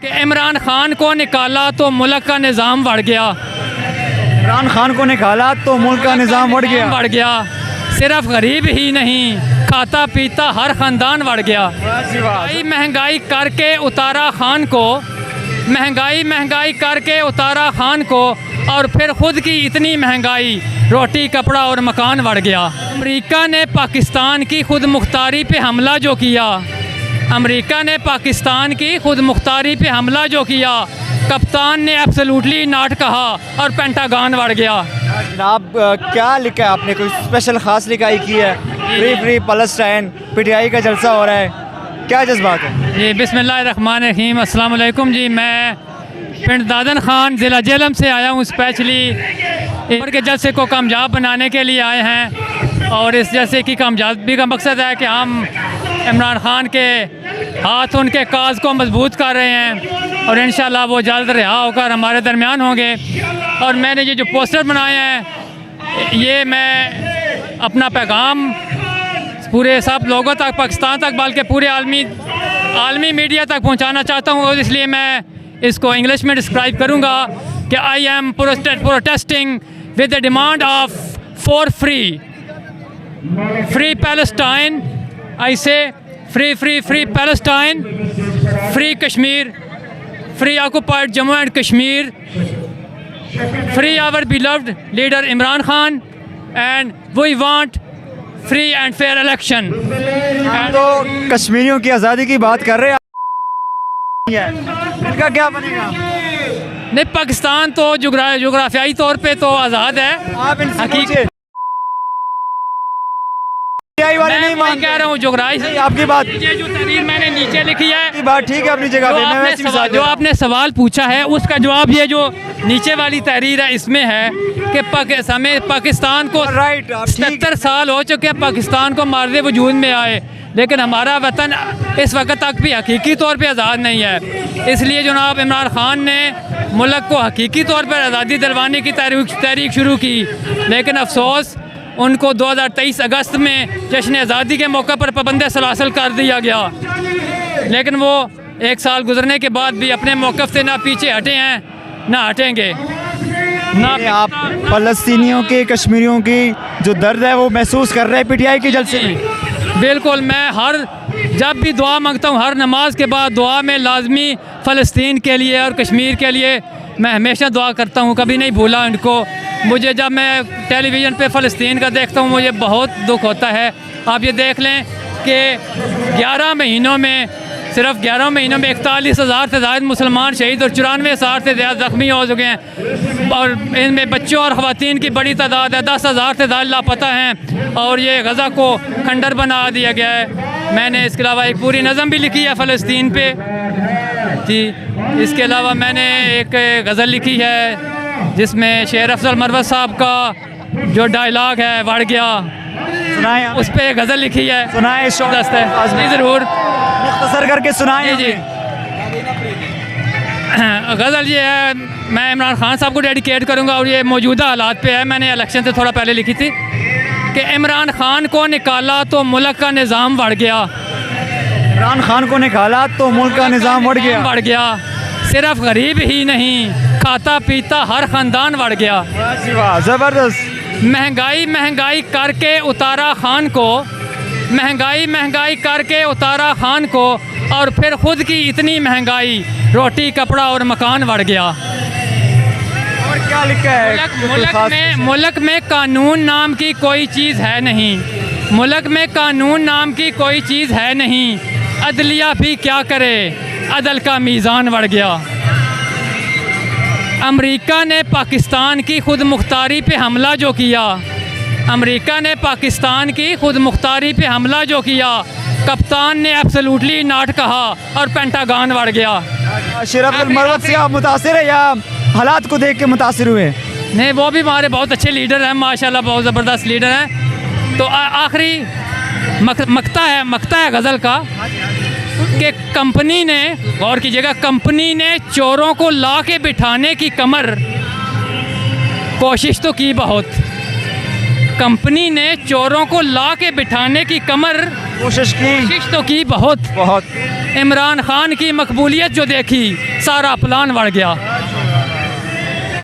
कि इमरान खान को निकाला तो मुल्क का निज़ाम बढ़ गया। इमरान खान को निकाला तो मुल्क का निज़ाम बढ़ गया। सिर्फ गरीब ही नहीं, खाता पीता हर ख़ानदान बढ़ गया। महंगाई करके उतारा खान को, महंगाई करके उतारा खान को, और फिर ख़ुद की इतनी महंगाई, रोटी कपड़ा और मकान बढ़ गया। अमेरिका ने पाकिस्तान की खुद मुख्तारी पे हमला जो किया, अमेरिका ने पाकिस्तान की खुद मुख्तारी पे हमला जो किया, कप्तान ने एब्सोल्युटली नॉट कहा और पेंटागन बढ़ गया। जनाब क्या लिखा है आपने, कोई स्पेशल ख़ास लिखाई की है? फ्री पैलेस्टाइन पीटीआई का जलसा हो रहा है, क्या जज्बात है? जी बिस्मिल्लाहिर्रहमानिर्रहीम, अस्सलाम वालेकुम जी। मैं पिंड दादन खान ज़िला जेहलम से आया हूँ। स्पेशली के जलसे को कामयाब बनाने के लिए आए हैं, और इस जलसे की कामयाबी का मकसद है कि हम इमरान खान के हाथ उनके काज को मजबूत कर रहे हैं, और इंशाल्लाह वो जल्द रिहा होकर हमारे दरमियान होंगे। और मैंने ये जो पोस्टर बनाए हैं, ये मैं अपना पैगाम पूरे सब लोगों तक, पाकिस्तान तक, बल्कि पूरे आलमी मीडिया तक पहुंचाना चाहता हूं। और इसलिए मैं इसको इंग्लिश में डिस्क्राइब करूंगा कि I am protesting with the demand of for free Palestine. I say free Palestine, free Kashmir, free occupied Jammu and Kashmir, free our beloved leader Imran Khan, and we want free and fair election. तो कश्मीरियों की आज़ादी की बात कर रहे हैं, इनका क्या बनेगा? नहीं, पाकिस्तान तो जोग्राफियाई तौर पे तो आज़ाद है। आप मैं कह रहा हूँ जोग्राफी आपकी बात, ये जो तहरीर मैंने नीचे लिखी है, बात ठीक है अपनी जगह पे। जो आपने सवाल पूछा है उसका जवाब ये जो नीचे वाली तहरीर है इसमें है कि पाकिस्तान को 77 साल हो चुके हैं पाकिस्तान को मारदे वजूद में आए, लेकिन हमारा वतन इस वक्त तक भी हकीकी तौर पे आज़ाद नहीं है। इसलिए जनाब इमरान खान ने मुल्क को हकीकी तौर पर आज़ादी दिलवाने की तहरीक शुरू की, लेकिन अफसोस उनको 2023 अगस्त में जश्न आज़ादी के मौके पर पाबंद सलासल कर दिया गया। लेकिन वो एक साल गुजरने के बाद भी अपने मौक़िफ़ से ना पीछे हटे हैं ना हटेंगे। ना आप फ़लस्तीनियों के, कश्मीरियों की जो दर्द है वो महसूस कर रहे हैं पीटीआई के जलसे में? बिल्कुल। मैं जब भी दुआ मांगता हूँ, हर नमाज के बाद दुआ में लाजमी फ़लस्तीन के लिए और कश्मीर के लिए मैं हमेशा दुआ करता हूँ, कभी नहीं भूला इनको। मुझे जब मैं टेलीविज़न पे फ़लस्तीन का देखता हूँ मुझे बहुत दुख होता है। आप ये देख लें कि 11 महीनों में, सिर्फ 11 महीनों में 41,000 से ज़्यादा मुसलमान शहीद और 94,000 से ज़्यादा ज़ख्मी हो चुके हैं, और इनमें बच्चों और ख़वातीन की बड़ी तादाद है। 10,000 से ज़्यादा लापता हैं, और ये गज़ा को खंडर बना दिया गया है। मैंने इसके अलावा एक पूरी नज़म भी लिखी है फ़लस्तीन पे जी। इसके अलावा मैंने एक गज़ल लिखी है जिसमें शेर अफजल मरवत साहब का जो डायलॉग है बढ़ गया, उस पर गज़ल लिखी है। सुनाए ज़रूर मुख्तसर करके सुनाए जी। गज़ल ये है, मैं इमरान खान साहब को डेडिकेट करूँगा, और ये मौजूदा हालात पे है। मैंने इलेक्शन से थोड़ा पहले लिखी थी कि इमरान खान को निकाला तो मुल्क का निज़ाम बढ़ गया। इमरान खान को निकाला तो मुल्क का निज़ाम बढ़ गया। सिर्फ गरीब ही नहीं, खाता पीता हर ख़ानदान बढ़ गया। ज़बरदस्त। महंगाई करके उतारा खान को, महंगाई करके उतारा खान को, और फिर ख़ुद की इतनी महंगाई, रोटी कपड़ा और मकान बढ़ गया। और क्या लिखा है? मुल्क में कानून नाम की कोई चीज़ है नहीं, मुल्क में कानून नाम की कोई चीज़ है नहीं, अदलिया भी क्या करे, अदल का मीज़ान बढ़ गया। अमेरिका ने पाकिस्तान की खुद मुख्तारी पे हमला जो किया, अमेरिका ने पाकिस्तान की खुद मुख्तारी पे हमला जो किया, कप्तान ने एब्सोल्युटली नॉट कहा और पेंटागन बढ़ गया। शेर अफजल मरवत से आप मुतासिर है या हालात को देख के मुतासिर हुए? नहीं, वो भी हमारे बहुत अच्छे लीडर हैं माशाल्लाह, बहुत ज़बरदस्त लीडर हैं। तो आखिरी मकता है गज़ल का कि कंपनी ने, गौर कीजिएगा, कंपनी ने चोरों को ला के बिठाने की कमर कोशिश तो की बहुत, कंपनी ने चोरों को ला के बिठाने की कोशिश कोशिश तो की बहुत। बहुत। इमरान खान की मकबूलियत जो देखी, सारा प्लान बढ़ गया।